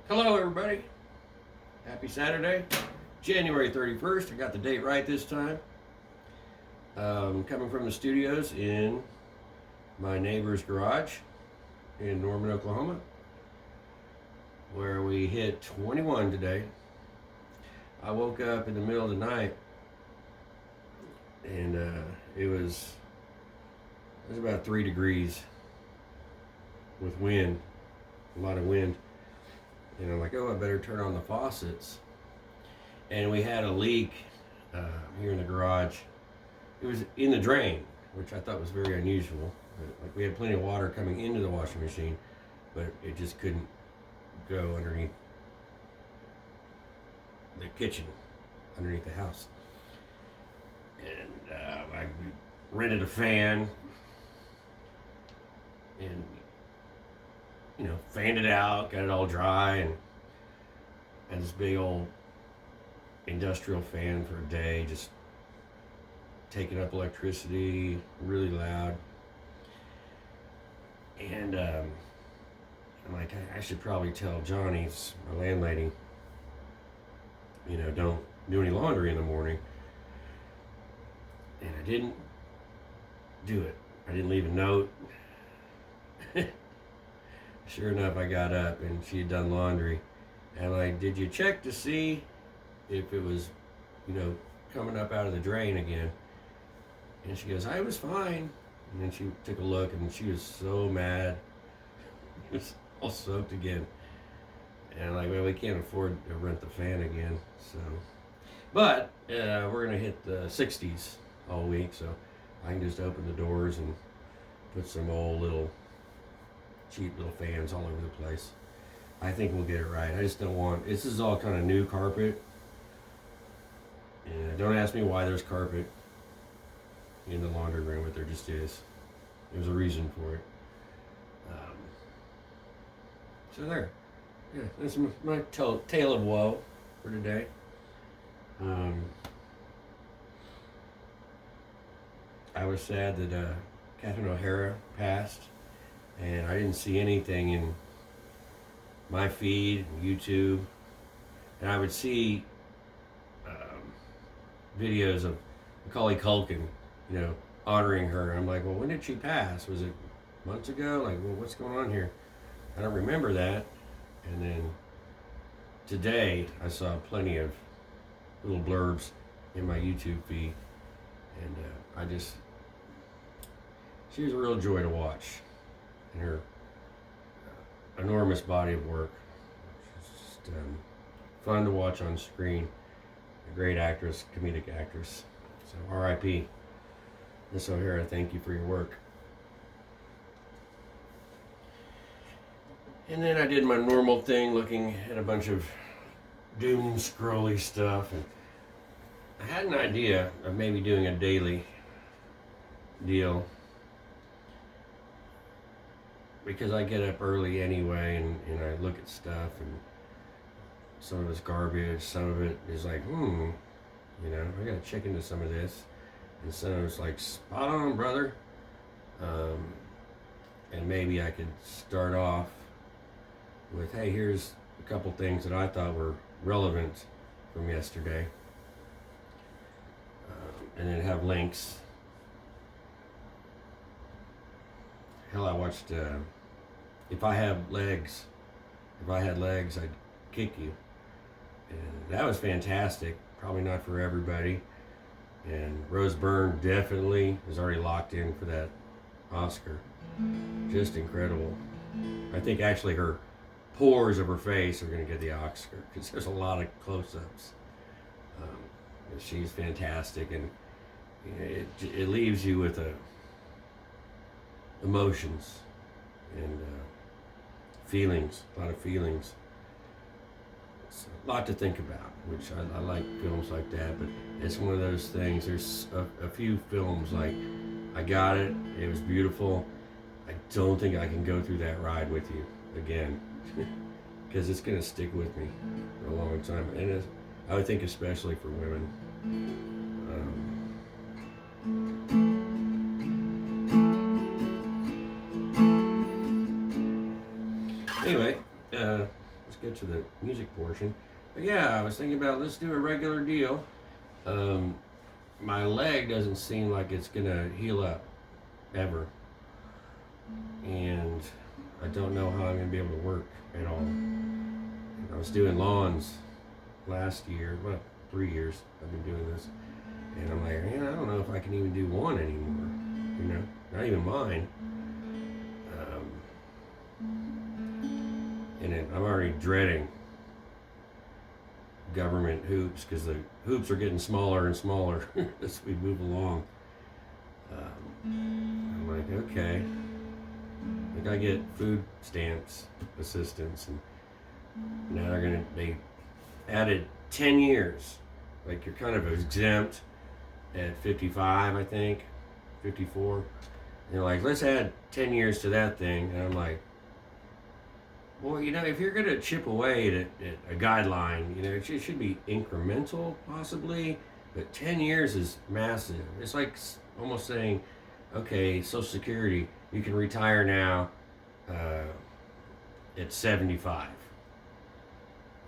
Hello, everybody. Happy Saturday, January 31st. I got the date right this time. Coming from the studios in my neighbor's garage in Norman, Oklahoma, where we hit 21 today. I woke up in the middle of the night and it was about 3 degrees with wind, a lot of wind. And I'm like, oh, I better turn on the faucets. And we had a leak here in the garage. It was in the drain, which I thought was very unusual. Like, we had plenty of water coming into the washing machine, but it just couldn't go underneath the kitchen, underneath the house. And I rented a fan and fanned it out, got it all dry, and had this big old industrial fan for a day, just taking up electricity, really loud. And I'm like, I should probably tell Johnny's, my landlady, don't do any laundry in the morning. And I didn't do it. I didn't leave a note. Sure enough, I got up and she had done laundry. And I'm like, did you check to see if it was, coming up out of the drain again? And she goes, I was fine. And then she took a look and she was so mad. It was all soaked again. And I'm like, well, we can't afford to rent the fan again. So, but we're going to hit the 60s all week. So I can just open the doors and put some old little cheap little fans all over the place. I think we'll get it right. I just don't want, this is all kind of new carpet. And don't ask me why there's carpet in the laundry room, but there just is. There's a reason for it. So there. Yeah, that's my tale of woe for today. I was sad that Catherine O'Hara passed. And I didn't see anything in my feed, YouTube. And I would see videos of Macaulay Culkin, honoring her. I'm like, well, when did she pass? Was it months ago? Like, well, what's going on here? I don't remember that. And then today, I saw plenty of little blurbs in my YouTube feed. And she was a real joy to watch. And her enormous body of work. It's just fun to watch on screen. A great actress, comedic actress. So R.I.P. Miss O'Hara, thank you for your work. And then I did my normal thing, looking at a bunch of doom scrolly stuff. And I had an idea of maybe doing a daily deal, because I get up early anyway, and I look at stuff, and some of it's garbage, some of it is like, I gotta check into some of this, and some of it's like, spot on, brother. And maybe I could start off with, hey, here's a couple things that I thought were relevant from yesterday, and then have links. Hell, I watched If I Had Legs, I'd Kick You. And that was fantastic. Probably not for everybody. And Rose Byrne definitely is already locked in for that Oscar. Just incredible. I think actually her pores of her face are going to get the Oscar, because there's a lot of close-ups. She's fantastic, and it leaves you with emotions and feelings, a lot of feelings. It's a lot to think about, which I like films like that, but it's one of those things. There's a few films like, I got it, it was beautiful. I don't think I can go through that ride with you again, because it's going to stick with me for a long time. And I would think especially for women. Anyway, let's get to the music portion. But yeah, I was thinking about let's do a regular deal. My leg doesn't seem like it's gonna heal up ever, and I don't know how I'm gonna be able to work at all. I was doing lawns last year, well, 3 years I've been doing this, and I'm like, man, I don't know if I can even do one anymore. You know, not even mine. And I'm already dreading government hoops because the hoops are getting smaller and smaller as we move along. I'm like, okay, I think I get food stamps assistance, and now they added 10 years. Like you're kind of exempt at 55, I think, 54. And they're like, let's add 10 years to that thing. And I'm like, well, you know, if you're going to chip away at a guideline, you know, it should be incremental, possibly, but 10 years is massive. It's like almost saying, okay, Social Security, you can retire now at 75,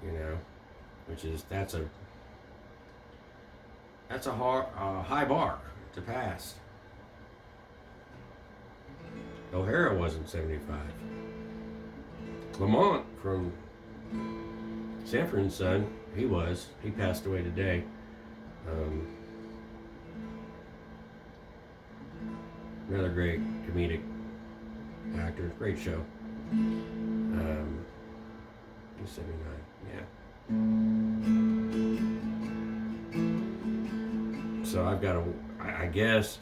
you know, which is, that's a high bar to pass. O'Hara wasn't 75. Lamont from Sanford and Son, he passed away today. Another great comedic actor, great show. He's 79, yeah. So I've got to, I guess,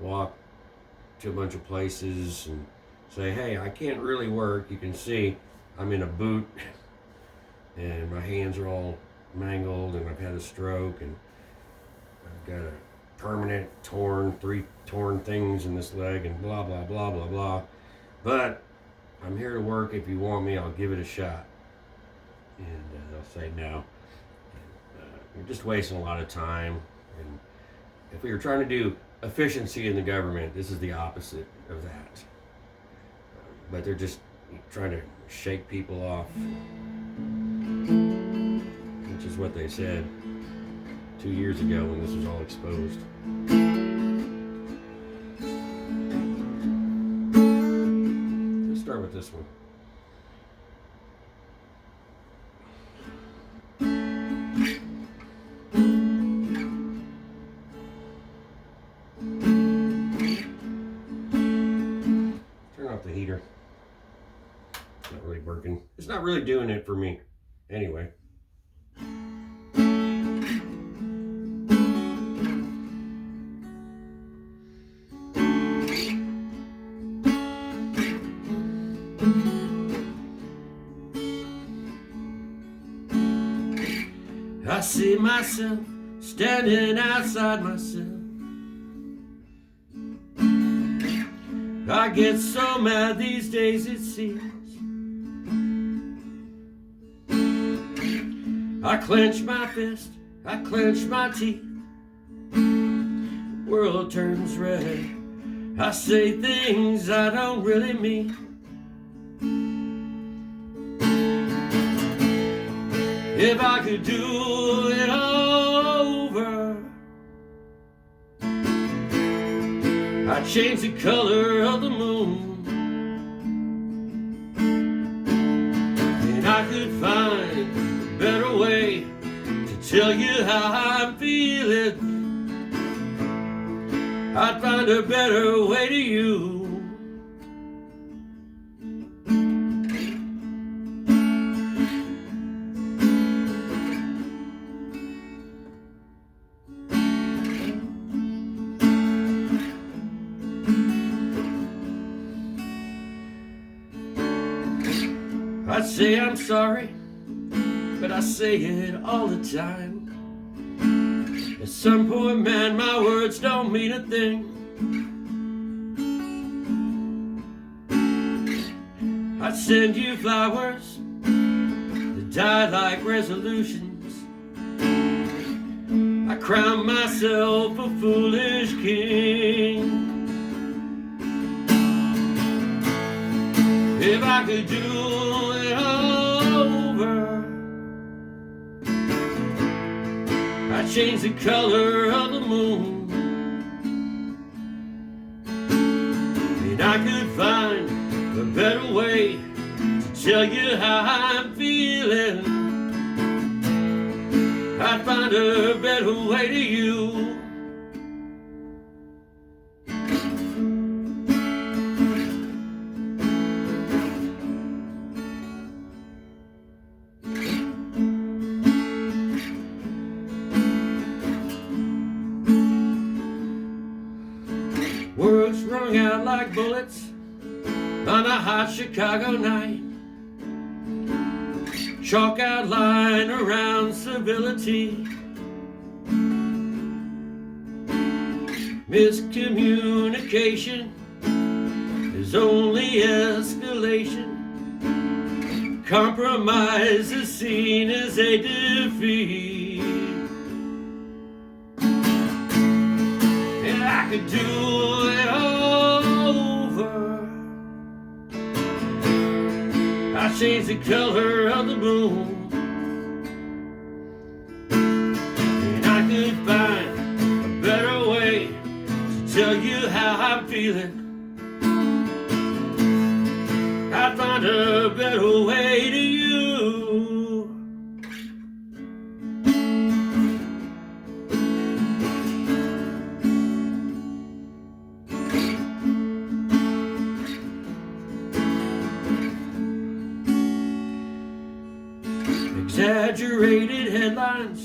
walk to a bunch of places and say, hey, I can't really work. You can see I'm in a boot and my hands are all mangled and I've had a stroke and I've got a permanent three torn things in this leg and blah, blah, blah, blah, blah. But I'm here to work. If you want me, I'll give it a shot. And they'll say no. You're just wasting a lot of time. And if we were trying to do efficiency in the government, this is the opposite of that. But they're just trying to shake people off, which is what they said 2 years ago when this was all exposed. Let's start with this one. Turn off the heater. It's not really working. It's not really doing it for me. Anyway. I see myself standing outside myself. I get so mad these days, it seems. I clench my fist, I clench my teeth. The world turns red. I say things I don't really mean. If I could do it over, I'd change the color of the moon, and I could find a better way to tell you how I'm feeling. I'd find a better way to you. I say I'm sorry, but I say it all the time. As some poor man, my words don't mean a thing. I send you flowers that die like resolutions. I crown myself a foolish king. If I could do it over, change the color of the moon, and I could find a better way to tell you how I'm feeling. I'd find a better way to you. Words rung out like bullets on a hot Chicago night. Chalk outline around civility. Miscommunication is only escalation. Compromise is seen as a defeat. And I could do it all over. I change the color of the moon, and I could find a better way to tell you how I'm feeling. I'd find a better way to you. Exaggerated headlines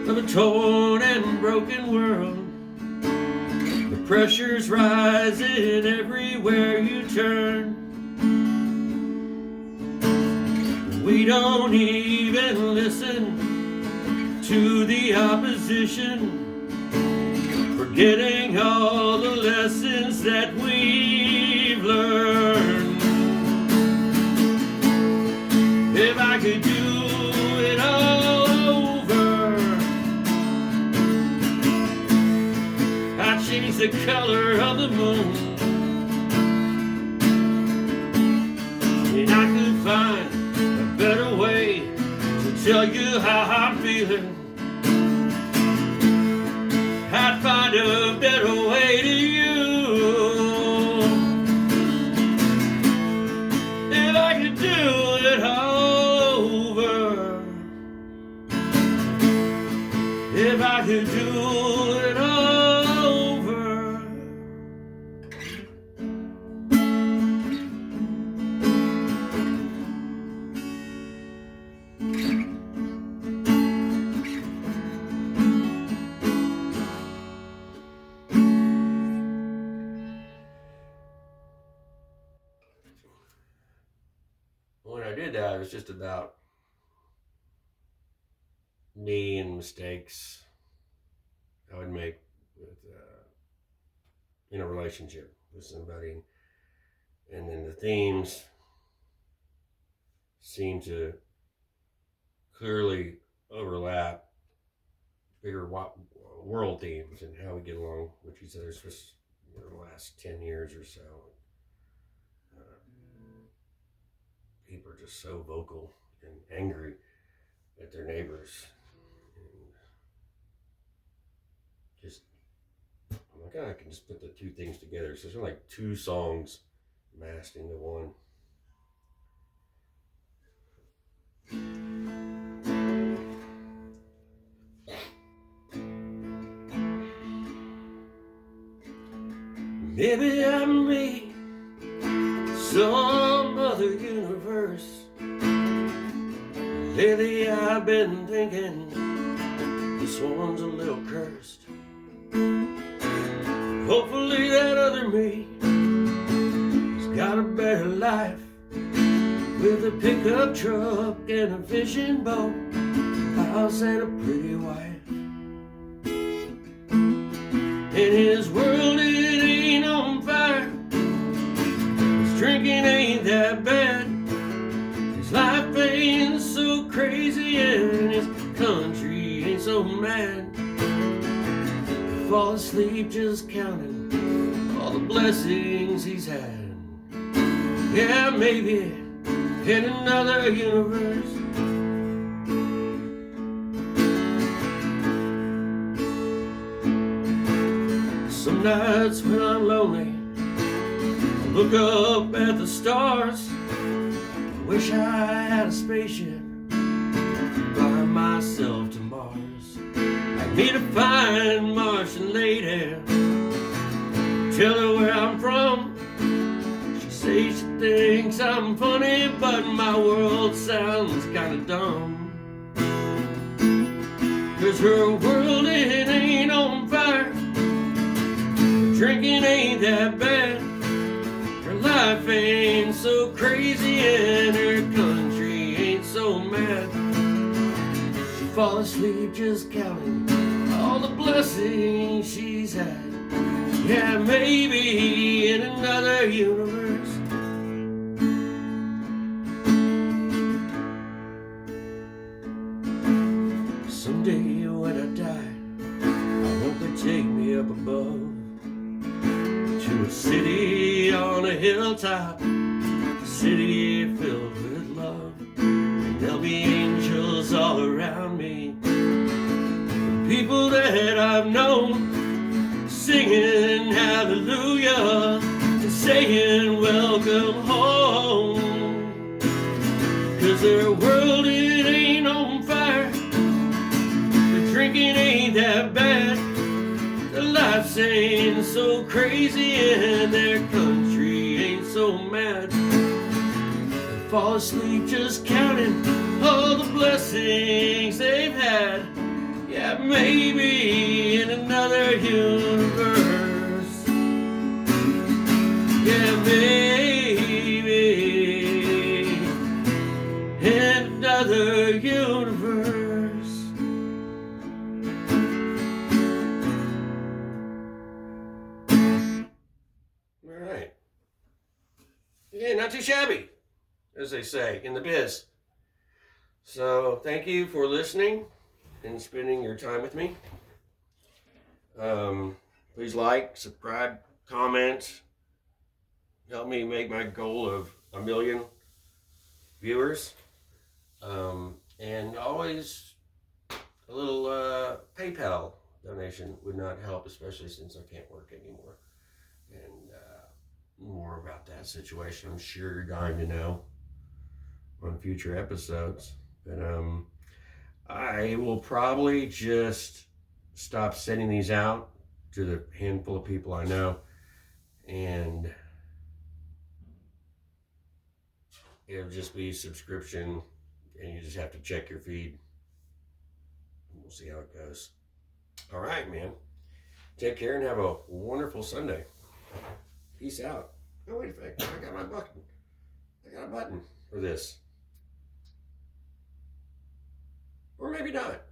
of a torn and broken world. The pressure's rising everywhere you turn. We don't even listen to the opposition, forgetting all the lessons that we've learned. If I could do it all over, I'd change the color of the moon, and I could find a better way to tell you how I'm feeling. I'd find a better way to you. If I could do it all over, if I could do it all over. When I did that, it was just about me and mistakes I would make with, in a relationship with somebody. And then the themes seem to clearly overlap bigger world themes and how we get along with each other for the last 10 years or so. People are just so vocal and angry at their neighbors. And just, I'm like, I can just put the two things together. So there's like two songs massed into one. Maybe I'm me, some other universe. Lately I've been thinking this one's a little cursed. Hopefully that other me has got a better life, with a pickup truck and a fishing boat, a house and a pretty wife. In his world it ain't on fire, his drinking ain't that bad, his life ain't so crazy, and his country ain't so mad. Fall asleep just counting all the blessings he's had. Yeah, maybe in another universe Some nights when I'm lonely, I look up at the stars. Wish I had a spaceship, fly myself to Mars. I need to find Martian lady, tell her where I'm from. She says she thinks I'm funny, but my world sounds kinda dumb. 'Cause her world, it ain't on fire. Drinking ain't that bad. Her life ain't so crazy and her country ain't so mad. She fall asleep just counting all the blessings she's had. Yeah, maybe in another universe. Someday when I die, I hope they take me up above to a city on a hilltop, a city filled with love. And there'll be angels all around me, people that I've known, singing hallelujah and saying welcome home. 'Cause their world, it ain't on fire. Drinking ain't that bad. Their lives ain't so crazy and their country ain't so mad. They fall asleep just counting all the blessings they've had. Yeah, maybe in another universe. Yeah, maybe in another universe. Yeah, not too shabby, as they say in the biz. So thank you for listening and spending your time with me. Please like, subscribe, comment. Help me make my goal of 1 million viewers. And always a little PayPal donation would not help, especially since I can't work anymore. And more about that situation, I'm sure you're dying to know on future episodes. But I will probably just stop sending these out to the handful of people I know, and it'll just be subscription, and you just have to check your feed. We'll see how it goes. All right, man. Take care and have a wonderful Sunday. Peace out. Oh, wait a second. I got my button. I got a button for this. Or maybe not.